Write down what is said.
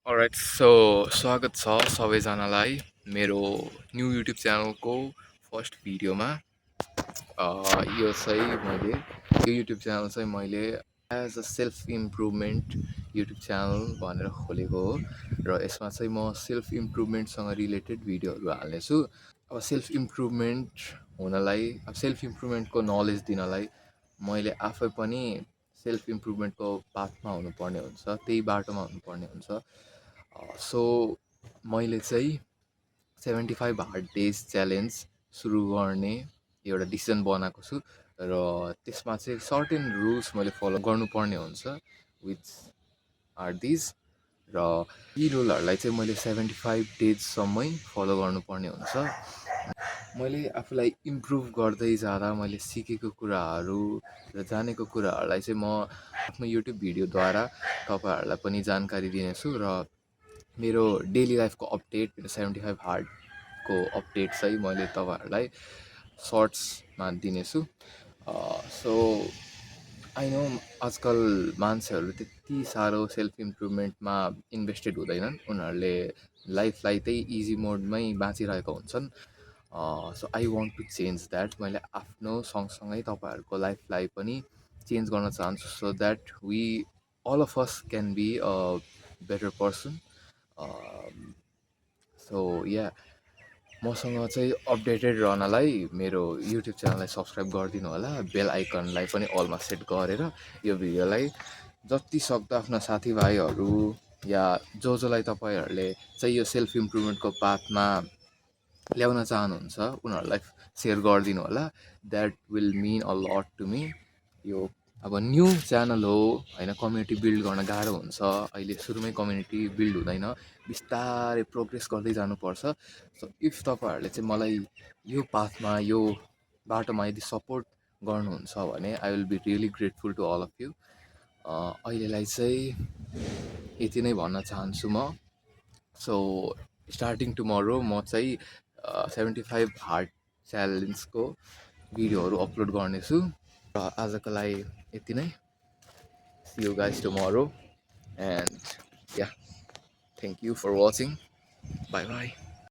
All right so स्वागत छ सबैजनालाई मेरो न्यू युट्युब च्यानलको फर्स्ट भिडियोमा। यो चाहिँ मैले यो युट्युब च्यानल चाहिँ मैले as a self improvement YouTube channel भनेर खोलेको हो र यसमा चाहिँ म सेल्फ इम्प्रुभमेन्टसँग रिलेटेड भिडियोहरू हाल्नेछु। अब सेल्फ इम्प्रुभमेन्ट हुनलाई सेल्फ इम्प्रुभमेन्टको नलेज दिनलाई मैले आफै पनि सेल्फ इम्प्रुभमेन्टको पाथमा हुनुपर्ने हुन्छ, त्यही बाटोमा हुनुपर्ने हुन्छ। सो मैले चाहिँ 75 हार्ड डेज च्यालेन्ज सुरु गर्ने एउटा डिसिजन बनाएको छु र त्यसमा चाहिँ सर्टेन रुल्स मैले फलो गर्नुपर्ने हुन्छ विच आर दिज। र यी रुलहरूलाई चाहिँ मैले 75 डेजसम्मै फलो गर्नुपर्ने हुन्छ। मैले आफूलाई इम्प्रुभ गर्दै जाँदा मैले सिकेको कुराहरू र जानेको कुराहरूलाई चाहिँ म आफ्नो युट्युब भिडियोद्वारा तपाईँहरूलाई पनि जानकारी दिनेछु र मेरो डेली लाइफको अपडेट, मेरो 75 हार्डको अपडेट चाहिँ मैले तपाईँहरूलाई सर्ट्समा दिनेछु। सो आई नो आजकल मान्छेहरू त्यति साह्रो सेल्फ इम्प्रुभमेन्टमा इन्भेस्टेड हुँदैनन्, उनीहरूले लाइफलाई त्यही इजी मोडमै बाँचिरहेको हुन्छन्। So I want to change that. मैले आफ्नो सँगसँगै तपाईँहरूको लाइफलाई पनि चेन्ज गर्न चाहन्छु so that we all of us can be a better person. So yeah मसँग चाहिँ अपडेटेड रहनलाई मेरो युट्युब च्यानललाई सब्सक्राइब गरिदिनु होला, बेल आइकनलाई पनि अलमा सेट गरेर यो भिडियोलाई जति सक्दो आफ्ना साथीभाइहरू या जसलाई तपाईँहरूले चाहिँ यो सेल्फ इम्प्रुभमेन्टको पाथमा ल्याउन चाहनुहुन्छ उनीहरूलाई सेयर गरिदिनु होला। That will mean a lot to me. यो अब न्यू च्यानल हो होइन, कम्युनिटी बिल्ड गर्न गाह्रो हुन्छ। अहिले सुरुमै कम्युनिटी बिल्ड हुँदैन, बिस्तारै प्रोग्रेस गर्दै जानुपर्छ। सो इफ तपाईँहरूले चाहिँ मलाई यो पाथमा, यो बाटोमा यदि सपोर्ट गर्नुहुन्छ भने I will be really grateful to all of you. अहिलेलाई चाहिँ यति नै भन्न चाहन्छु म। सो स्टार्टिङ टुमरो म चाहिँ 75 हार्ड च्यालेन्जको भिडियोहरू अपलोड गर्नेछु र आजको लागि यति नै। See you guys tomorrow and yeah, thank you for watching. Bye bye.